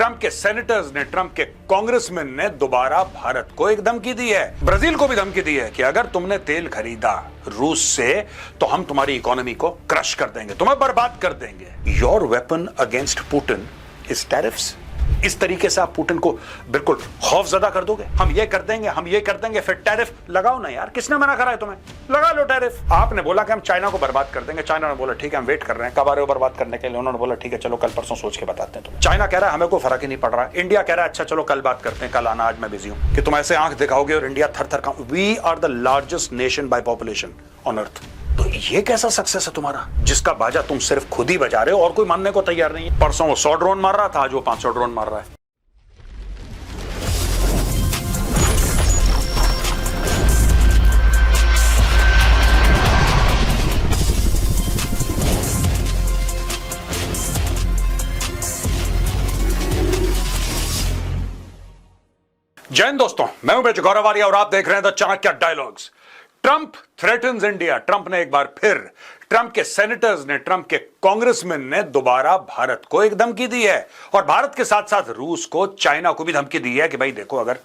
Trump के senators ने, Trump के कांग्रेसमैन ने दोबारा भारत को एक धमकी दी है, ब्राजील को भी धमकी दी है कि अगर तुमने तेल खरीदा रूस से तो हम तुम्हारी इकोनॉमी को क्रश कर देंगे, तुम्हें बर्बाद कर देंगे। Your weapon against Putin is tariffs. इस तरीके से आप पुतिन को बिल्कुल खौफजदा कर दोगे, हम ये कर देंगे, हम ये कर देंगे, फिर टैरिफ लगाओ ना यार, किसने मना करा है तुम्हें? लगा लो टैरिफ। आपने बोला कि हम चाइना को बर्बाद कर देंगे, चाइना ने बोला ठीक है हम वेट कर रहे हैं, कब आ रहे हो बर्बाद करने के लिए? उन्होंने बोला ठीक है चलो कल परसों सोच के बताते हैं तुम्हें। चाइना कह रहा है हमें कोई फर्क ही नहीं पड़ रहा है, इंडिया कह रहा है अच्छा चलो कल बात करते हैं, कल आना, आज मैं बिजी हूं। कि तुम ऐसे आंख दिखाओगे और इंडिया थर थर का। We are the largest nation by population on earth. तो ये कैसा सक्सेस है तुम्हारा जिसका बाजा तुम सिर्फ खुद ही बजा रहे हो और कोई मानने को तैयार नहीं है? परसों वो 100 ड्रोन मार रहा था, आज वो 500 ड्रोन मार रहा है। जय हिंद दोस्तों, मैं हूं गौरव आर्या और आप देख रहे हैं the Chanakya dialogues. Trump threatens India. Trump ने एक बार फिर, ट्रंप के सेनेटर्स ने, ट्रंप के कांग्रेसमैन ने दोबारा भारत को एक धमकी दी है और भारत के साथ साथ रूस को, चाइना को भी धमकी दी है कि भाई देखो अगर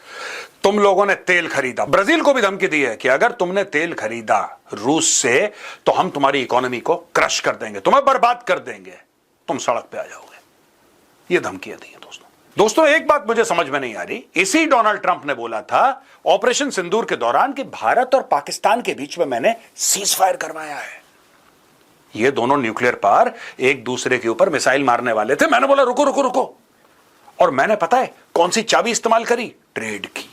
तुम लोगों ने तेल खरीदा, ब्राजील को भी धमकी दी है कि अगर तुमने तेल खरीदा रूस से तो हम तुम्हारी इकोनॉमी को क्रश कर देंगे, तुम्हें बर्बाद कर देंगे, तुम सड़क पे आ जाओगे। ये धमकियां दी है दोस्तों, एक बात मुझे समझ में नहीं आ रही। इसी डोनाल्ड ट्रंप ने बोला था ऑपरेशन सिंदूर के दौरान कि भारत और पाकिस्तान के बीच में मैंने सीज फायर करवाया है। ये दोनों न्यूक्लियर पावर एक दूसरे के ऊपर मिसाइल मारने वाले थे। मैंने बोला रुको रुको रुको, और मैंने पता है कौन सी चाबी इस्तेमाल करी? ट्रेड की।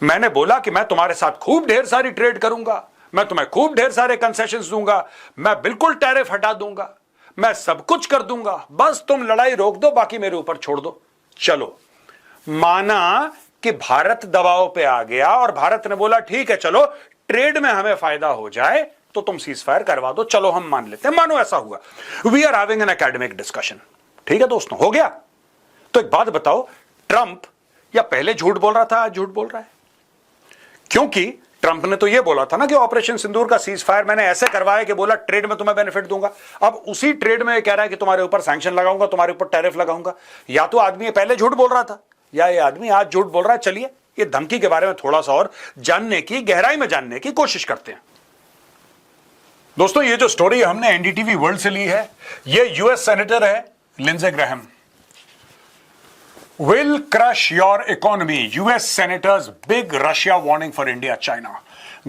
मैंने बोला कि मैं तुम्हारे साथ खूब ढेर सारी ट्रेड करूंगा, मैं तुम्हें खूब ढेर सारे कंसेशंस दूंगा, मैं बिल्कुल टैरिफ हटा दूंगा, मैं सब कुछ कर दूंगा, बस तुम लड़ाई रोक दो, बाकी मेरे ऊपर छोड़ दो। चलो, माना कि भारत दबाव पे आ गया और भारत ने बोला ठीक है चलो ट्रेड में हमें फायदा हो जाए तो तुम सीज फायर करवा दो, चलो हम मान लेते हैं, मानो ऐसा हुआ। We are having an academic discussion. ठीक है दोस्तों, हो गया। तो एक बात बताओ, ट्रंप या पहले झूठ बोल रहा था, आज झूठ बोल रहा है? क्योंकि ट्रंप ने तो यह बोला था ना कि ऑपरेशन सिंदूर का सीज फायर मैंने ऐसे करवाया कि बोला ट्रेड में तुम्हें बेनिफिट दूंगा। अब उसी ट्रेड में कह रहा है कि तुम्हारे ऊपर सैंक्शन लगाऊंगा, तुम्हारे ऊपर टैरिफ लगाऊंगा। या तो आदमी पहले झूठ बोल रहा था या ये आदमी आज झूठ बोल रहा है। चलिए ये धमकी के बारे में थोड़ा सा और जानने की, गहराई में जानने की कोशिश करते हैं। दोस्तों, ये जो स्टोरी हमने एनडीटीवी वर्ल्ड से ली है, ये यूएस सेनेटर है Lindsey Graham. Will crush your economy. US senators' big Russia warning for India, China.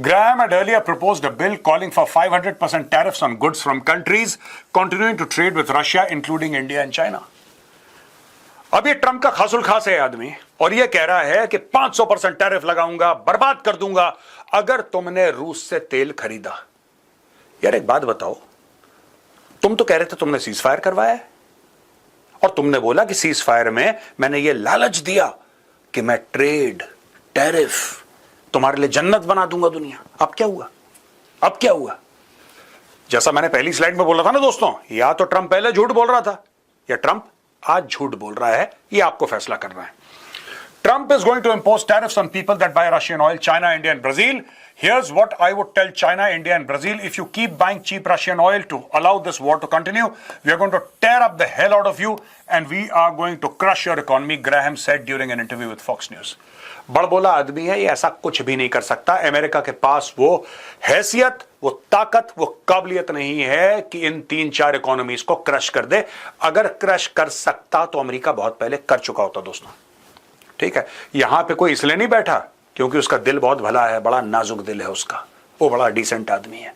Graham had earlier proposed a bill calling for 500% tariffs on goods from countries continuing to trade with Russia, including India and China. अब ये Trump का खासुल खास है आदमी और ये कह रहा है कि 500% टैरिफ लगाऊंगा, बर्बाद कर दूंगा अगर तुमने रूस से तेल खरीदा। यार एक बात बताओ, तुम तो कह रहे थे तुमने सीज फायर करवाया है और तुमने बोला कि सीज फायर में मैंने ये लालच दिया कि मैं ट्रेड, टैरिफ तुम्हारे लिए जन्नत बना दूंगा दुनिया। अब क्या हुआ? अब क्या हुआ? जैसा मैंने पहली स्लाइड में बोला था ना दोस्तों, या तो ट्रंप पहले झूठ बोल रहा था या ट्रंप आज झूठ बोल रहा है, ये आपको फैसला करना है। Trump is going to impose tariffs on people that buy Russian oil, China, India and Brazil. Here's what I would tell China, India and Brazil. If you keep buying cheap Russian oil to allow this war to continue, we are going to tear up the hell out of you and we are going to crush your economy, Graham said during an interview with Fox News. बड़बोला आदमी है ये, ऐसा कुछ भी नहीं कर सकता। America के पास वो हैसियत, वो ताकत, वो काबिलियत नहीं है कि इन 3-4 इकोनॉमीज को क्रश कर दे। अगर क्रश कर सकता तो अमेरिका बहुत पहले कर चुका होता दोस्तों। ठीक है, यहां पे कोई इसलिए नहीं बैठा क्योंकि उसका दिल बहुत भला है, बड़ा नाजुक दिल है उसका, वो बड़ा डिसेंट आदमी है।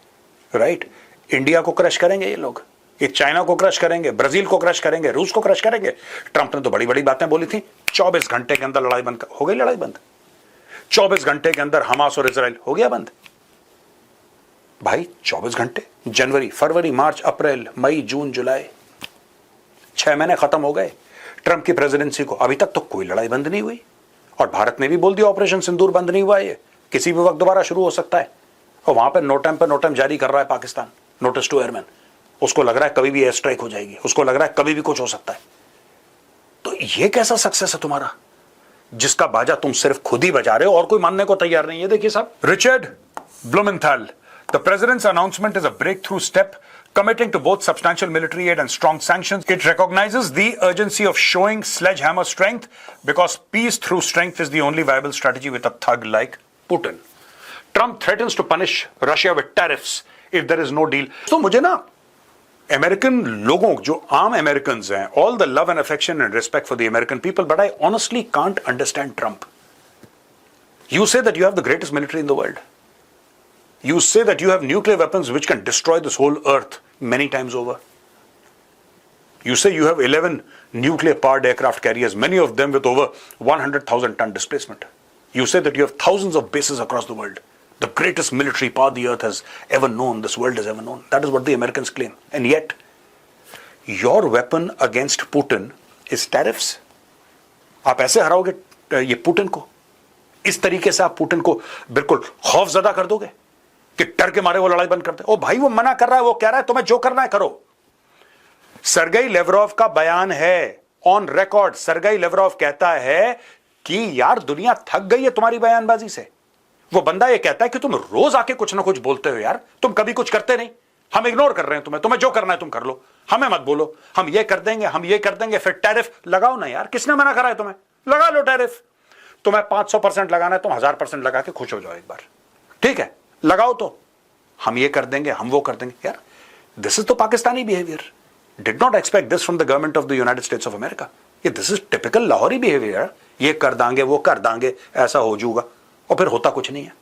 राइट? इंडिया को क्रश करेंगे ये लोग, ये चाइना को क्रश करेंगे, ब्राजील को क्रश करेंगे, रूस को क्रश करेंगे। ट्रंप ने तो बड़ी बड़ी बातें बोली थी। 24 घंटे के अंदर लड़ाई बंद हो गई, लड़ाई बंद। 24 घंटे के अंदर हमास और इजराइल हो गया बंद। भाई 24 घंटे, जनवरी, फरवरी, मार्च, अप्रैल, मई, जून, जुलाई, 6 महीने खत्म हो गए ट्रंप की प्रेसिडेंसी को, अभी तक तो कोई लड़ाई बंद नहीं हुई। और भारत ने भी बोल दिया ऑपरेशन सिंदूर बंद नहीं हुआ, ये किसी भी वक्त दोबारा शुरू हो सकता है। और वहां पर नो टाइम जारी कर रहा है पाकिस्तान, नोटिस टू एयरमैन। उसको लग रहा है कभी भी एयर स्ट्राइक हो जाएगी, उसको लग रहा है कभी भी कुछ हो सकता है। तो ये कैसा सक्सेस है तुम्हारा जिसका बाजा तुम सिर्फ खुद ही बजा रहे हो और कोई मानने को तैयार नहीं है? देखिए साहब, Richard Blumenthal, the president's announcement is a breakthrough step committing to both substantial military aid and strong sanctions. It recognizes the urgency of showing sledgehammer strength because peace through strength is the only viable strategy with a thug like Putin. Trump threatens to punish Russia with tariffs if there is no deal. So मुझे ना American लोगों जो आम Americans हैं, all the love and affection and respect for the American people, but I honestly can't understand Trump. You say that you have the greatest military in the world. You say that you have nuclear weapons which can destroy this whole earth many times over. You say you have 11 nuclear powered aircraft carriers, many of them with over 100,000 ton displacement. You say that you have thousands of bases across the world. The greatest military power the earth has ever known, this world has ever known. That is what the Americans claim. And yet, your weapon against Putin is tariffs. आप ऐसे हराओगे ये Putin को? इस तरीके से आप Putin को बिल्कुल खौफजदा कर दोगे कि डर के मारे वो लड़ाई बंद कर दे? ओ भाई, वो मना कर रहा है, वो कह रहा है तुम्हें जो करना है करो. सरगेई लेवरोव का बयान है ऑन रिकॉर्ड. सरगेई लेवरोव कहता है कि यार दुनिया थक गई है तुम्हारी बयानबाजी से. वो बंदा ये कहता है कि तुम रोज आके कुछ ना कुछ बोलते हो यार, तुम कभी कुछ करते नहीं, हम इग्नोर कर रहे हैं तुम्हें जो करना है तुम कर लो, हमें मत बोलो, हम ये कर देंगे, हम ये कर देंगे. फिर टैरिफ लगाओ ना यार, किसने मना करा है तुम्हें? लगा लो टैरिफ. तुम्हें 500% लगाना है, तुम 1000% लगा के खुश हो जाओ एक बार. ठीक है, लगाओ तो हम ये कर देंगे, हम वो कर देंगे. यार दिस इज तो Pakistani behaviour. Did not expect this from the government of the United States of America. This is typical Lahori behaviour. ये कर देंगे, वो कर देंगे, ऐसा हो जाऊगा, और फिर होता कुछ नहीं है.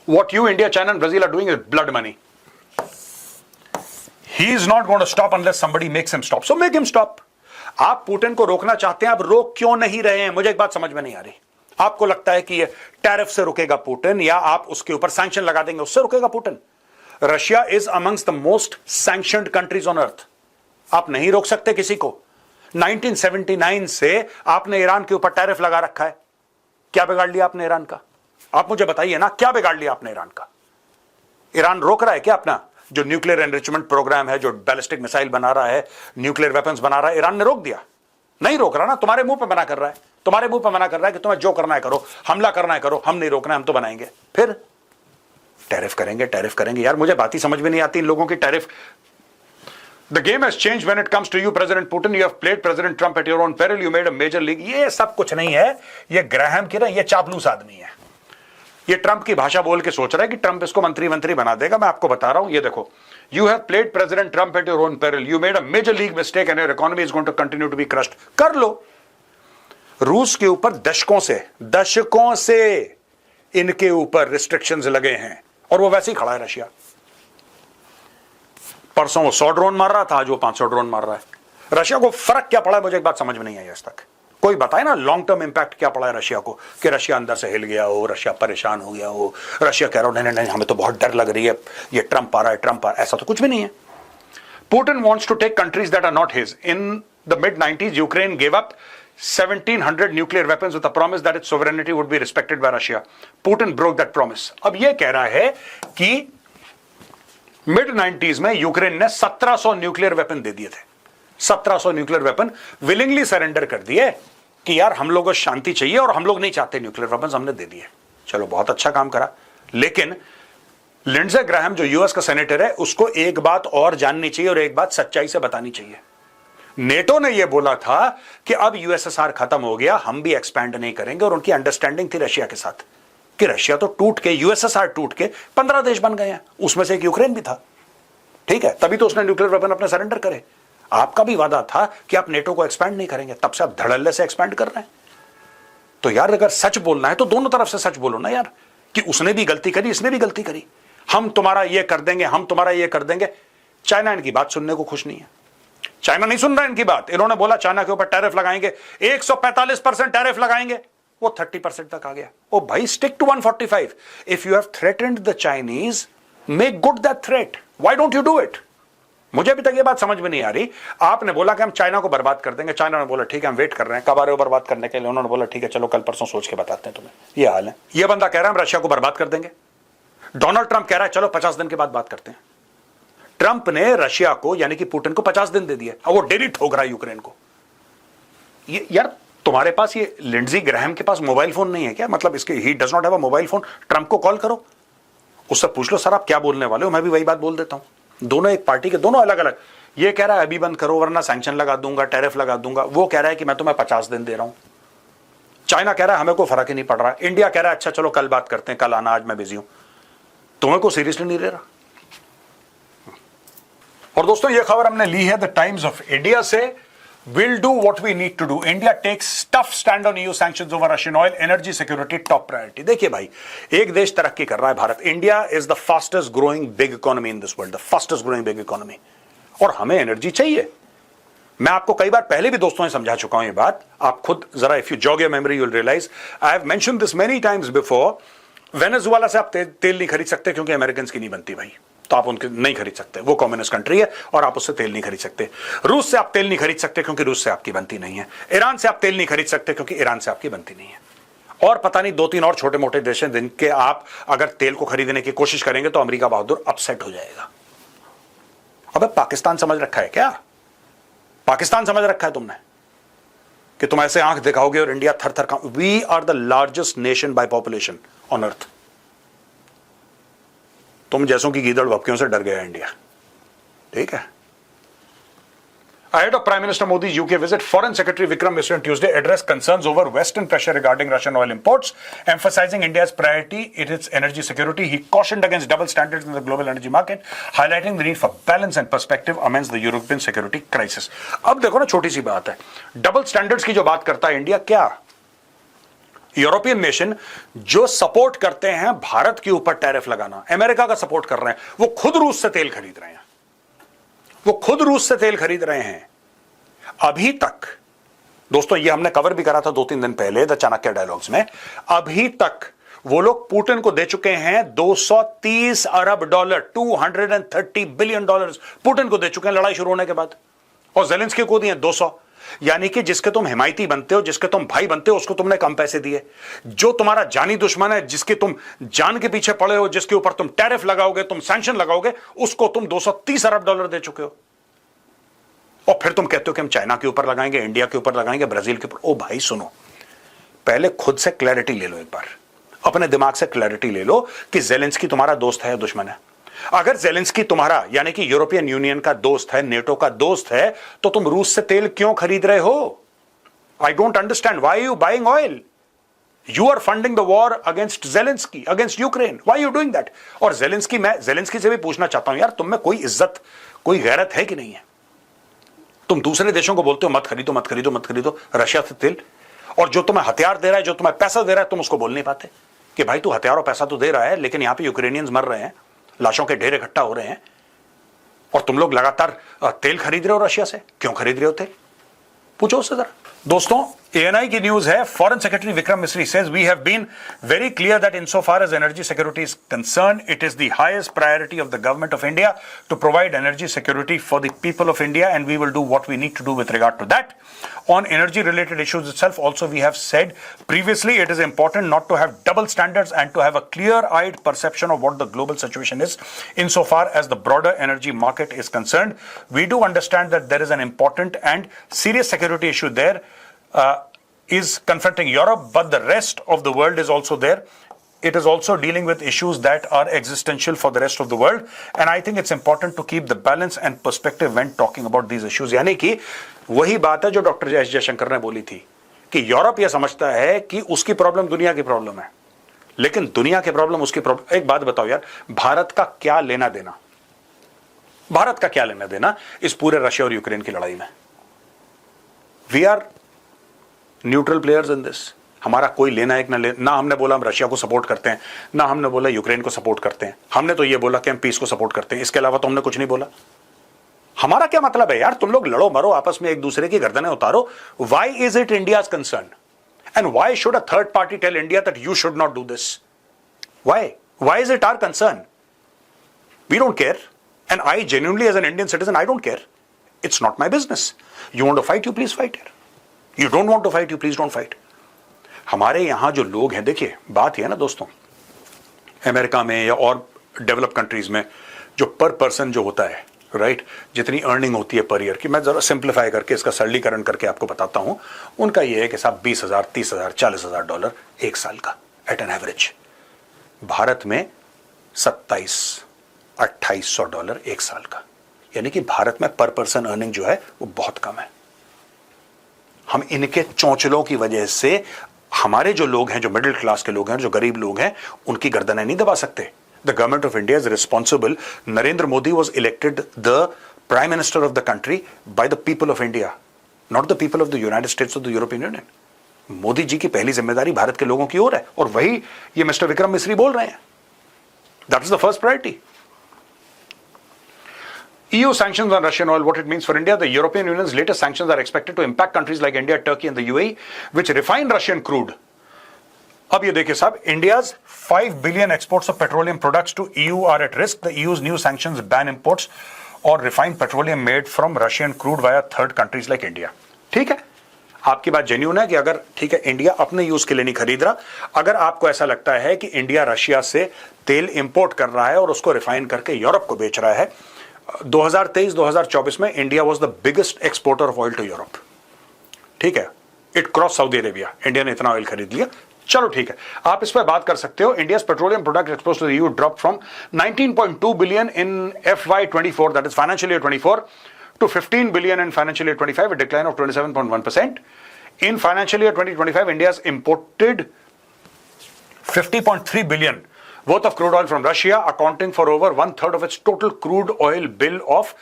What you, India, China and Brazil are doing is blood money. He is not going to stop unless somebody makes him stop. So make him stop. आप पुतिन को रोकना चाहते हैं, आप रोक क्यों नहीं रहे हैं? मुझे एक बात समझ में नहीं आ रही. आपको लगता है कि ये टैरिफ से रुकेगा पुतिन, या आप उसके ऊपर सैंक्शन लगा देंगे उससे रुकेगा Putin? Russia is amongst the most sanctioned countries on earth. आप नहीं रोक सकते किसी को. 1979 से आपने ईरान के ऊपर टैरिफ लगा रखा है. क्या बिगाड़ लिया आपने ईरान का? आप मुझे बताइए ना, क्या बिगाड़ लिया आपने ईरान का? ईरान रोक रहा है क्या अपना जो न्यूक्लियर एनरिचमेंट प्रोग्राम है, जो बैलिस्टिक मिसाइल बना रहा है, न्यूक्लियर वेपन्स बना रहा है? ईरान ने रोक दिया? नहीं रोक रहा ना. तुम्हारे मुंह पे मना कर रहा है, तुम्हारे मुंह पे मना कर रहा है कि तुम्हें जो करना है करो, हमला करना है करो, हम नहीं रोकना है, हम तो बनाएंगे. फिर टैरिफ करेंगे, टैरिफ करेंगे. यार मुझे बात ही समझ में नहीं आती इन लोगों की. Tariff. The game has changed when it comes to you, President Putin. You have played President Trump at your own peril. You made a major league. ये सब कुछ नहीं है. ये ग्राहम की ना, ये चापलूस आदमी है. ये ट्रंप की भाषा बोल के सोच रहा है कि ट्रंप इसको मंत्री बना देगा. मैं आपको बता रहा हूं, ये देखो. You have played President Trump at your own peril. You made a major league mistake and your economy is going to continue to be crushed. कर लो. रूस के ऊपर दशकों से इनके ऊपर रिस्ट्रिक्शंस लगे हैं और वो वैसे ही खड़ा है रशिया. परसों वो 100 ड्रोन मार रहा था, आज वो 500 ड्रोन मार रहा है. रशिया को फर्क क्या पड़ा है? मुझे एक बात समझ में नहीं आई आज तक. कोई बताए ना लॉन्ग टर्म इंपैक्ट क्या पड़ा है रशिया को, कि रशिया अंदर से हिल गया हो, रशिया परेशान हो गया हो, रशिया कह रहा हो नहीं हमें तो बहुत डर लग रही है, ये ट्रंप आ रहा है, ट्रंप आ रहा है. ऐसा तो कुछ भी नहीं है. Putin wants to take countries that are not his. In the mid-90s, Ukraine gave up 1,700 nuclear weapons with a promise that its sovereignty would be respected by Russia. Putin broke that promise. अब ये कह रहा है कि mid-90s में Ukraine ने 1700 nuclear weapon दे दिए थे. 1700 न्यूक्लियर वेपन विलिंगली सरेंडर कर दिए कि यार हम लोगों को शांति चाहिए और हम लोग नहीं चाहते न्यूक्लियर वेपन, हमने दे दिए. चलो बहुत अच्छा काम करा. लेकिन लिंडसे ग्राहम जो यूएस का सेनेटर है, उसको एक बात और जाननी चाहिए और एक बात सच्चाई से बतानी चाहिए. नेटो ने यह बोला था कि अब यूएसएसआर खत्म हो गया, हम भी एक्सपैंड नहीं करेंगे, और उनकी अंडरस्टैंडिंग थी रशिया के साथ कि रशिया तो टूट के, यूएसएसआर टूट के 15 देश बन गए हैं, उसमें से एक यूक्रेन भी था. ठीक है, तभी तो उसने न्यूक्लियर वेपन अपने सरेंडर करे. आपका भी वादा था कि आप नेटो को एक्सपैंड नहीं करेंगे, तब से आप धड़ल्ले से एक्सपैंड कर रहे हैं. तो यार अगर सच बोलना है तो दोनों तरफ से सच बोलो ना यार, कि उसने भी गलती करी, इसने भी गलती करी. हम तुम्हारा ये कर देंगे, हम तुम्हारा ये कर देंगे. चाइना इनकी बात सुनने को खुश नहीं है. चाइना नहीं सुन रहा है इनकी बात. इन्होंने बोला चाइना के ऊपर टैरिफ लगाएंगे, 145% टैरिफ लगाएंगे, वो 30% तक आ गया. ओ भाई, stick to 145. If you have threatened the Chinese, make good that threat. Why don't you do it? मुझे अभी तक ये बात समझ में नहीं आ रही. आपने बोला कि हम चाइना को बर्बाद कर देंगे, चाइना ने बोला ठीक है हम वेट कर रहे हैं, कब आ रहे हो बर्बाद करने के लिए? उन्होंने बोला ठीक है चलो कल परसों सोच के बताते हैं तुम्हें. ये हाल है. ये बंदा कह रहा है हम रशिया को बर्बाद कर देंगे. डोनाल्ड ट्रंप कह रहा है चलो 50 दिन के बाद बात करते हैं. ट्रंप ने रशिया को यानी कि पुतिन को 50 दिन दे दिए, अब वो डेली ठोक रहा है यूक्रेन को. ये यार तुम्हारे पास, ये लिंडसे ग्राहम के पास मोबाइल फोन नहीं है क्या? मतलब इसके, he does not have a mobile phone. Trump को कॉल करो उससे पूछ लो सर आप क्या बोलने वाले हो, मैं भी वही बात बोल देता हूं। दोनों एक पार्टी के, दोनों अलग अलग। ये कह रहा है अभी बंद करो वरना सैंक्शन लगा दूंगा, टैरिफ लगा दूंगा। वो कह रहा है कि मैं तुम्हें 50 दिन दे रहा हूं। चाइना कह रहा है हमें कोई फर्क ही नहीं पड़ रहा। इंडिया कह रहा है अच्छा चलो कल बात करते हैं, कल आना, आज मैं बिजी हूं। तुम्हें को सीरियसली नहीं ले रहा। और दोस्तों ये खबर हमने ली है द टाइम्स ऑफ इंडिया से। Will do what we need to do, India takes tough stand on EU sanctions over Russian oil, energy security top priority. देखिए भाई, एक देश तरक्की कर रहा है, Bharat. India is the fastest growing big economy in this world, the fastest growing big economy. और हमें एनर्जी चाहिए। मैं आपको कई बार पहले भी दोस्तों ने समझा चुका हूं ये बात। आप खुद जरा, if you jog your memory, you will realise I have mentioned this many times before. Venezuela से आप तेल नहीं खरीद सकते क्योंकि अमेरिकन की नहीं बनती भाई, तो आप उनके नहीं खरीद सकते, वो कम्युनिस्ट कंट्री है और आप उससे तेल नहीं खरीद सकते। रूस से आप तेल नहीं खरीद सकते क्योंकि रूस से आपकी बनती नहीं है। ईरान से आप तेल नहीं खरीद सकते क्योंकि ईरान से आपकी बनती नहीं है। और पता नहीं 2-3 और छोटे मोटे देश हैं जिनके आप अगर तेल को खरीदने की कोशिश करेंगे तो अमेरिका बहादुर अपसेट हो जाएगा। अबे पाकिस्तान समझ रखा है क्या? पाकिस्तान समझ रखा है तुमने कि तुम ऐसे आंख दिखाओगे और इंडिया थर थर का। We are the largest nation by population on earth. तुम जैसों की गीदड़ भपकियों से डर गया इंडिया, ठीक है। Ahead of Prime Minister Modi's UK visit, Foreign Secretary Vikram Misra on Tuesday addressed concerns over Western pressure regarding Russian oil imports, emphasizing India's priority in its energy security. He cautioned against double standards in the global energy market, highlighting the need for balance and perspective amidst the European security crisis. अब देखो ना, छोटी सी बात है, double standards की जो बात करता है इंडिया, क्या यूरोपियन नेशन जो सपोर्ट करते हैं भारत के ऊपर टैरिफ लगाना, अमेरिका का सपोर्ट कर रहे हैं, वो खुद रूस से तेल खरीद रहे हैं। वो खुद रूस से तेल खरीद रहे हैं। अभी तक दोस्तों, ये हमने कवर भी करा था 2-3 दिन पहले द चाणक्य डायलॉग्स में, अभी तक वो लोग पुतिन को दे चुके हैं $230 अरब, $230 बिलियन पुतिन को दे चुके हैं लड़ाई शुरू होने के बाद। और जेलेंस्की को दिए 200। यानी कि जिसके तुम हिमायती बनते हो, जिसके तुम भाई बनते हो, उसको तुमने कम पैसे दिए। जो तुम्हारा जानी दुश्मन है, जिसके तुम जान के पीछे पड़े हो, जिसके ऊपर तुम टैरिफ लगाओगे, तुम सैंक्शन लगाओगे, उसको तुम $230 अरब दे चुके हो। और फिर तुम कहते हो कि हम चाइना के ऊपर लगाएंगे, इंडिया के ऊपर लगाएंगे, ब्राजील के ऊपर। ओ भाई सुनो, पहले खुद से क्लैरिटी ले लो, एक बार अपने दिमाग से क्लैरिटी ले लो कि जेलेंस्की तुम्हारा दोस्त है या दुश्मन है। अगर जेलेंस्की तुम्हारा यानी कि यूरोपियन यूनियन का दोस्त है, नेटो का दोस्त है, तो तुम रूस से तेल क्यों खरीद रहे हो? I don't understand why you buying oil. You are funding the war against Zelensky, against Ukraine. Why you doing that? और जेलेंस्की, मैं जेलेंस्की से भी पूछना चाहता हूं, यार तुम में कोई इज्जत, कोई गैरत है कि नहीं है? तुम दूसरे देशों को बोलते हो मत खरीदो, मत खरीदो, मत खरीदो रशिया से तेल, और जो तुम्हें हथियार दे रहा है, जो तुम्हें पैसा दे रहा है, तुम उसको बोल नहीं पाते कि भाई तू हथियार और पैसा तो दे रहा है, लेकिन यहां पे यूक्रेनियंस मर रहे हैं, लाशों के ढेर इकट्ठा हो रहे हैं, और तुम लोग लगातार तेल खरीद रहे हो रशिया से। क्यों खरीद रहे हो तेल? पूछो उससे जरा। दोस्तों, ANI की न्यूज है। Foreign secretary Vikram Misri says we have been very clear that insofar as energy security is concerned, it is the highest priority of the government of India to provide energy security for the people of India, and we will do what we need to do with regard to that. On energy related issues itself also, we have said previously it is important not to have double standards and to have a clear-eyed perception of what the global situation is insofar as the broader energy market is concerned. We do understand that there is an important and serious security issue there is confronting Europe, but the rest of the world is also there. It is also dealing with issues that are existential for the rest of the world, and I think it's important to keep the balance and perspective when talking about these issues. यानी कि वही बात है जो doctor S Jaishankar ने बोली थी कि यूरोप यह समझता है कि उसकी प्रॉब्लम दुनिया की प्रॉब्लम है, लेकिन दुनिया की प्रॉब्लम उसकी प्रॉब्लम। एक बात बताओ यार, भारत का क्या लेना देना? भारत का क्या लेना देना इस पूरे रशिया और यूक्रेन की लड़ाई में? We are neutral players in this. हमारा कोई लेना है ना हमने बोला हम रशिया को सपोर्ट करते हैं, ना हमने बोला यूक्रेन को सपोर्ट करते हैं। हमने तो ये बोला कि हम पीस को सपोर्ट करते हैं, इसके अलावा तो हमने कुछ नहीं बोला। हमारा क्या मतलब है यार? तुम लोग लड़ो मरो आपस में, एक दूसरे की गर्दनें उतारो। Why is it India's concern and why should a third party tell India that you should not do this? Why is it our concern? We don't care, and I genuinely as an Indian citizen I don't care. It's not my business. You want to fight, you please fight. You don't want to fight, you please don't fight. हमारे यहां जो लोग हैं, देखिए बात यह है ना दोस्तों, अमेरिका में या और डेवलप कंट्रीज में जो पर पर्सन जो होता है, राइट, जितनी अर्निंग होती है पर ईयर की, मैं जरा सिंप्लीफाई करके इसका सरलीकरण करके आपको बताता हूं। उनका यह है कि साहब $20,000, $30,000, $40,000 एक साल का एट एन एवरेज। भारत में $2700-2800 एक साल का। यानी कि भारत में पर पर्सन अर्निंग जो है वो बहुत कम है। हम इनके चौंचलों की वजह से हमारे जो लोग हैं, जो मिडिल क्लास के लोग हैं, जो गरीब लोग हैं, उनकी गर्दनें नहीं दबा सकते। The government of India is responsible. Narendra Modi was elected the prime minister of the country by the people of India, not the people of the United States of the European Union. Modi ji की पहली जिम्मेदारी भारत के लोगों की ओर है, और वही ये मिस्टर विक्रम मिस्री बोल रहे हैं। That is the first priority. EU sanctions on Russian oil, what it means for India. The European Union's latest sanctions are expected to impact countries like India, Turkey and the UAE, which refine Russian crude. अब ये देखिए साहब, India's 5 billion exports of petroleum products to EU are at risk. The EU's new sanctions ban imports or refined petroleum made from Russian crude via third countries like India. ठीक है, आपकी बात genuine है कि अगर ठीक है इंडिया अपने यूज के लिए नहीं खरीद रहा, अगर आपको ऐसा लगता है कि इंडिया रशिया से तेल इंपोर्ट कर रहा है और उसको रिफाइन करके यूरोप को बेच रहा है, 2023-2024 में India was the biggest exporter of oil to Europe. ठीक है, it cross Saudi Arabia, India ने इतना ऑयल खरीद लिया। चलो ठीक है, आप इस पर बात कर सकते हो। India's petroleum product export to the EU drop from 19.2 billion in FY24, that is financial year 24, to 15 billion in financial year 25, a decline of 27.1%. In financial year 2025, India has imported 50.3 billion worth of crude oil from Russia, accounting for over 1/3 of its total crude oil bill of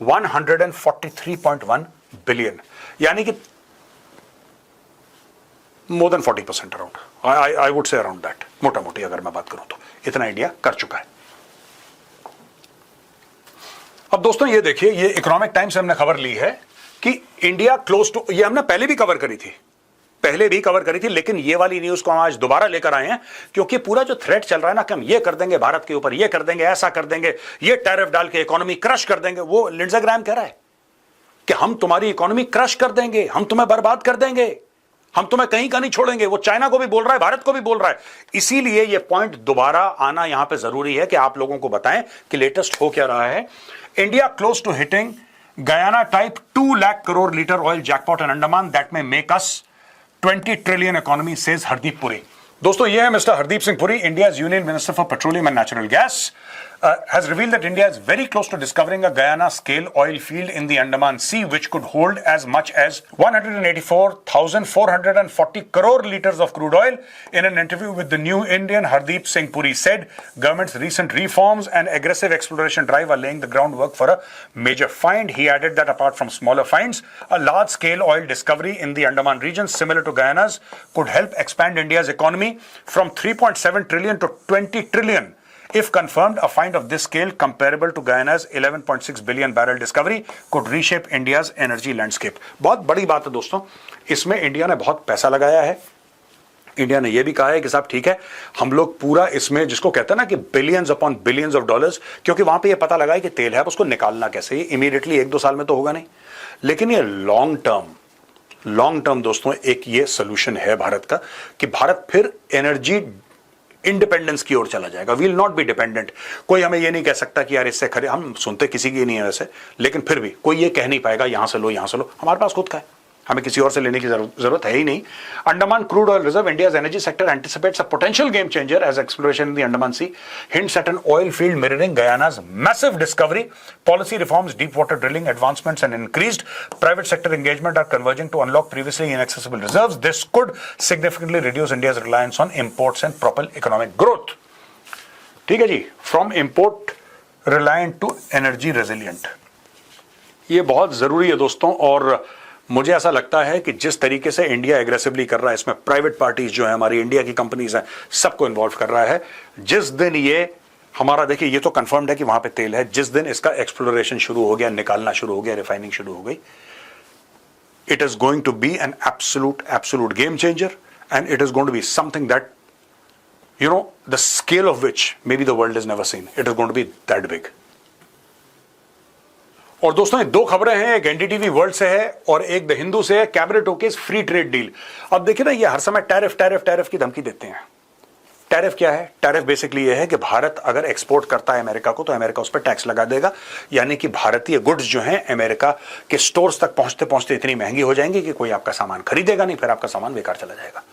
143.1 billion. यानी कि more than 40% around. I would say around that. मोटा मोटी अगर मैं बात करूं तो इतना इंडिया कर चुका है। अब दोस्तों ये देखिए, ये इकोनॉमिक टाइम्स से हमने खबर ली है कि इंडिया क्लोज टू, ये हमने पहले भी कवर करी थी, लेकिन ये वाली न्यूज को हम आज दोबारा लेकर आए हैं क्योंकि पूरा जो थ्रेट चल रहा है ना कि हम ये कर देंगे भारत के ऊपर, ये कर देंगे, ऐसा कर देंगे, ये टैरिफ डाल के इकोनॉमी क्रश कर देंगे। वो लिंडसे ग्राहम कह रहा है कि हम तुम्हारी इकोनॉमी क्रश कर देंगे, हम तुम्हें बर्बाद कर देंगे, हम तुम्हें कहीं का नहीं छोड़ेंगे। वो चाइना को भी बोल रहा है, भारत को भी बोल रहा है। इसीलिए ये पॉइंट दोबारा आना यहां पे जरूरी है कि आप लोगों को बताएं कि लेटेस्ट हो क्या रहा है। India close to hitting Guyana type 2 lakh crore liter oil jackpot in Andaman that may make us 20 trillion economy, says Hardeep Puri. दोस्तों ये है mister Hardeep Singh Puri, India's Union Minister for Petroleum and Natural Gas, has revealed that India is very close to discovering a Guyana scale oil field in the Andaman Sea which could hold as much as 184,440 crore liters of crude oil. In an interview with the New Indian, Hardeep Singh Puri said government's recent reforms and aggressive exploration drive are laying the groundwork for a major find. He added that apart from smaller finds, a large scale oil discovery in the Andaman region similar to Guyana's could help expand India's economy from 3.7 trillion to 20 trillion. If confirmed, a find of this scale comparable to Guyana's 11.6 billion barrel discovery could reshape India's energy landscape. बहुत बड़ी बात है दोस्तों, इसमें India ने बहुत पैसा लगाया है। इंडिया ने यह भी कहा है कि साहब ठीक है, हम लोग पूरा इसमें जिसको कहते हैं ना कि billions upon billions of dollars, क्योंकि वहां पे ये पता लगा है कि तेल है, अब उसको निकालना कैसे, ये इमीडिएटली 1-2 साल में तो होगा नहीं, लेकिन ये लॉन्ग टर्म दोस्तों एक ये सोल्यूशन है भारत का कि भारत फिर एनर्जी इंडिपेंडेंस की ओर चला जाएगा। We'll not be dependent. कोई हमें ये नहीं कह सकता कि यार इससे खरे, हम सुनते किसी की नहीं है वैसे, लेकिन फिर भी कोई ये कह नहीं पाएगा यहां से लो, हमारे पास खुद का है, हमें किसी और से लेने की जरूरत है ही नहीं। Andaman crude oil reserve, India's energy sector anticipates a potential game changer as exploration in the Andaman sea hints at an oil field mirroring Guyana's massive discovery. Policy reforms, deep water drilling advancements and increased private sector engagement are converging to unlock previously inaccessible reserves. This could significantly reduce India's reliance on imports and propel economic growth. ठीक है जी, from import reliant to energy resilient, ये बहुत जरूरी है दोस्तों। और मुझे ऐसा लगता है कि जिस तरीके से इंडिया एग्रेसिवली कर रहा है, इसमें प्राइवेट पार्टीज जो है, हमारी इंडिया की कंपनीज हैं, सबको इन्वॉल्व कर रहा है। जिस दिन ये हमारा, देखिए ये तो कंफर्म्ड है कि वहां पे तेल है, जिस दिन इसका एक्सप्लोरेशन शुरू हो गया, निकालना शुरू हो गया, रिफाइनिंग शुरू हो गई, it is going to be an absolute game changer and it is going to be something that you know, the scale of which maybe the world has never seen. It is going to be that big. और दोस्तों ये दो खबरें हैं, एक NDTV world से है और एक द हिंदू से है। Cabinet okay free trade deal. अब देखिए ना, ये हर समय टैरिफ की धमकी देते हैं। टैरिफ क्या है? टैरिफ बेसिकली ये है कि भारत अगर एक्सपोर्ट करता है अमेरिका को, तो अमेरिका उस पर टैक्स लगा देगा, यानी कि भारतीय गुड्स जो हैं अमेरिका के स्टोर्स तक पहुंचते पहुंचते इतनी महंगी हो जाएंगी कि कोई आपका सामान खरीदेगा नहीं, फिर आपका सामान बेकार चला जाएगा।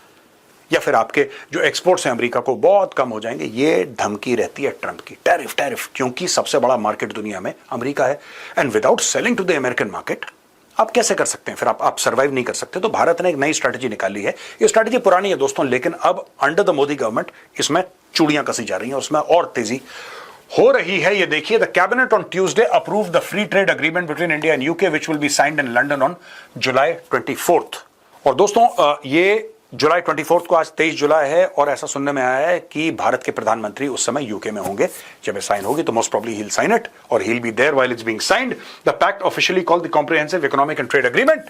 या फिर आपके जो एक्सपोर्ट्स हैं अमेरिका को बहुत कम हो जाएंगे। ये धमकी रहती है ट्रंप की, टैरिफ, क्योंकि सबसे बड़ा मार्केट दुनिया में अमेरिका है। And without selling to the American market आप कैसे कर सकते हैं, फिर आप सर्वाइव नहीं कर सकते। तो भारत ने एक नई स्ट्रैटेजी निकाली है। ये स्ट्रैटेजी पुरानी है दोस्तों, लेकिन अब अंडर द मोदी गवर्नमेंट इसमें चूड़ियां कसी जा रही हैं, उसमें और तेजी हो रही है। ये देखिए, the cabinet on Tuesday approve the free trade agreement between India and UK which will be signed in London on July 24। और दोस्तों ये जुलाई 24 को, आज 23 जुलाई है, और ऐसा सुनने में आया है कि भारत के प्रधानमंत्री उस समय यूके में होंगे जब ये साइन होगी। तो most probably he will sign it और he will be there while it's being signed. The pact officially called the comprehensive economic and trade agreement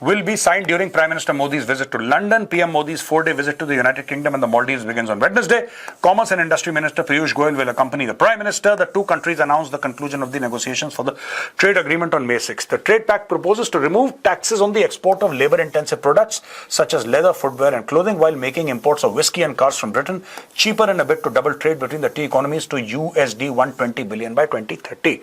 will be signed during Prime Minister Modi's visit to London. PM Modi's 4-day visit to the United Kingdom and the Maldives begins on Wednesday. Commerce and Industry Minister Piyush Goyal will accompany the Prime Minister. The two countries announced the conclusion of the negotiations for the trade agreement on May 6th. The trade pact proposes to remove taxes on the export of labor-intensive products such as leather, footwear and clothing, while making imports of whiskey and cars from Britain cheaper in a bid to double trade between the two economies to USD 120 billion by 2030.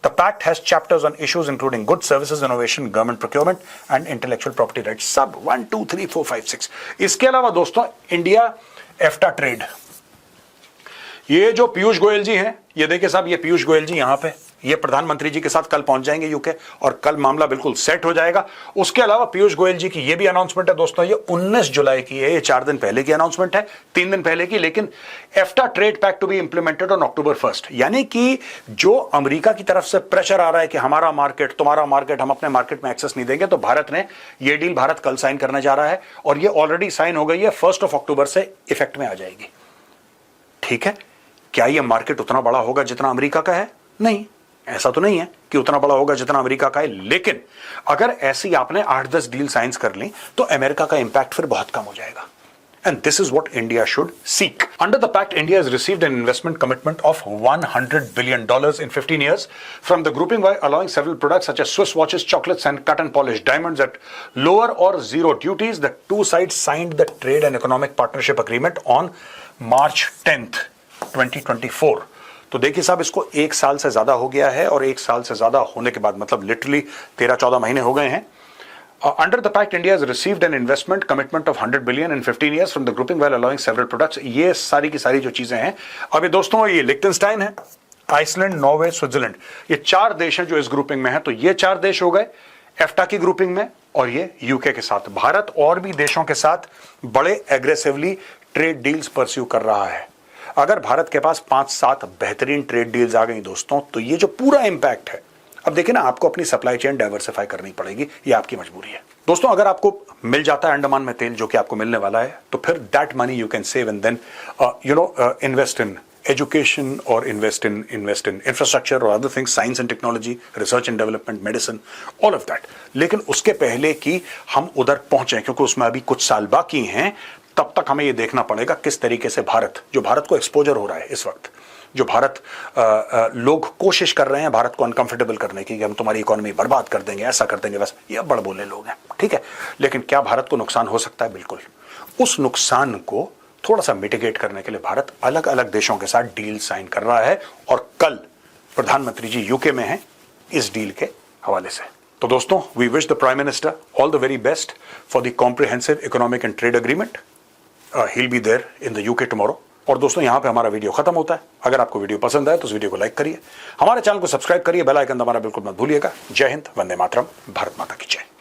The pact has chapters on issues including goods, services, innovation, government procurement and intellectual property rights. सब 1, 2, 3, 4, 5, 6। इसके अलावा दोस्तों India एफ्टा trade, ये जो पीयूष गोयल जी हैं, ये देखिए साहब, ये पीयूष गोयल जी यहाँ पे, ये प्रधानमंत्री जी के साथ कल पहुंच जाएंगे यूके और कल मामला बिल्कुल सेट हो जाएगा। उसके अलावा पीयूष गोयल जी की ये भी अनाउंसमेंट है दोस्तों, ये 19 जुलाई की है, ये 4 दिन पहले की अनाउंसमेंट है, 3 दिन पहले की, लेकिन EFTA trade pact to be implemented on October 1st। यानी कि जो अमेरिका की तरफ से प्रेशर आ रहा है कि हमारा मार्केट, तुम्हारा मार्केट, हम अपने मार्केट में एक्सेस नहीं देंगे, तो भारत ने ये डील भारत कल साइन करने जा रहा है और ये ऑलरेडी साइन हो गई है, 1 अक्टूबर से इफेक्ट में आ जाएगी। ठीक है, क्या ये मार्केट उतना बड़ा होगा जितना अमेरिका का है? नहीं, ऐसा तो नहीं है कि उतना बड़ा होगा जितना अमेरिका का है, लेकिन अगर ऐसी आपने 8-10 डील साइन कर ली तो अमेरिका का इंपैक्ट फिर बहुत कम हो जाएगा। And this is what India should seek. Under the pact, India has received an investment commitment of $100 billion in 15 years from the grouping by allowing several products such as Swiss watches, chocolates and cut and polished diamonds at lower or zero duties. The two sides signed the Trade and Economic Partnership Agreement on March 10th, 2024. तो देखिए साहब, इसको 1 साल से ज्यादा हो गया है और 1 साल से ज्यादा होने के बाद मतलब लिटरली 13-14 महीने हो गए हैं। Under the pact, India has received an investment commitment of $100 billion in 15 years from the grouping while allowing several products. ये सारी की सारी जो चीजें हैं, अभी दोस्तों ये लिechtenstein है, आइसलैंड, नॉर्वे, स्विट्जरलैंड, ये 4 देश हैं जो इस ग्रुपिंग में हैं। तो ये 4 देश हो गए एफ्टा की ग्रुपिंग में, और ये यूके के साथ। भारत और भी देशों के साथ बड़े एग्रेसिवली ट्रेड डील्स परस्यू कर रहा है। अगर भारत के पास 5-7 बेहतरीन ट्रेड डील्स आ गई दोस्तों, तो ये जो पूरा इंपैक्ट है, अब देखिए ना, आपको अपनी सप्लाई चेन डाइवर्सिफाई करनी पड़ेगी, ये आपकी मजबूरी है दोस्तों। अगर आपको मिल जाता है अंडमान में तेल, जो कि आपको मिलने वाला है, तो फिर that money you can save and then invest in education और इन्वेस्ट इन इंफ्रास्ट्रक्चर और other things, science and technology, research and development, medicine, all of that. लेकिन उसके पहले कि हम उधर पहुंचे, क्योंकि उसमें अभी कुछ साल बाकी हैं, तब तक हमें ये देखना पड़ेगा किस तरीके से भारत, जो भारत को एक्सपोजर हो रहा है इस वक्त, जो भारत लोग कोशिश कर रहे हैं भारत को अनकंफर्टेबल करने की, कि हम तुम्हारी इकोनॉमी बर्बाद कर देंगे, ऐसा कर देंगे, बस ये बड़ बोले लोग हैं, ठीक है। लेकिन क्या भारत को नुकसान हो सकता है? बिल्कुल। उस नुकसान को थोड़ा सा मिटिगेट करने के लिए भारत अलग अलग देशों के साथ डील साइन कर रहा है, और कल प्रधानमंत्री जी यूके में हैं इस डील के हवाले से। तो दोस्तों, we wish the prime minister all the very best for the comprehensive economic and trade agreement. he'll be there in the UK tomorrow। और दोस्तों, यहां पे हमारा वीडियो खत्म होता है। अगर आपको वीडियो पसंद आए तो इस वीडियो को लाइक करिए, हमारे चैनल को सब्सक्राइब करिए, बेल आइकन दबाना बिल्कुल मत भूलिएगा। जय हिंद, वंदे मातरम, भारत माता की जय।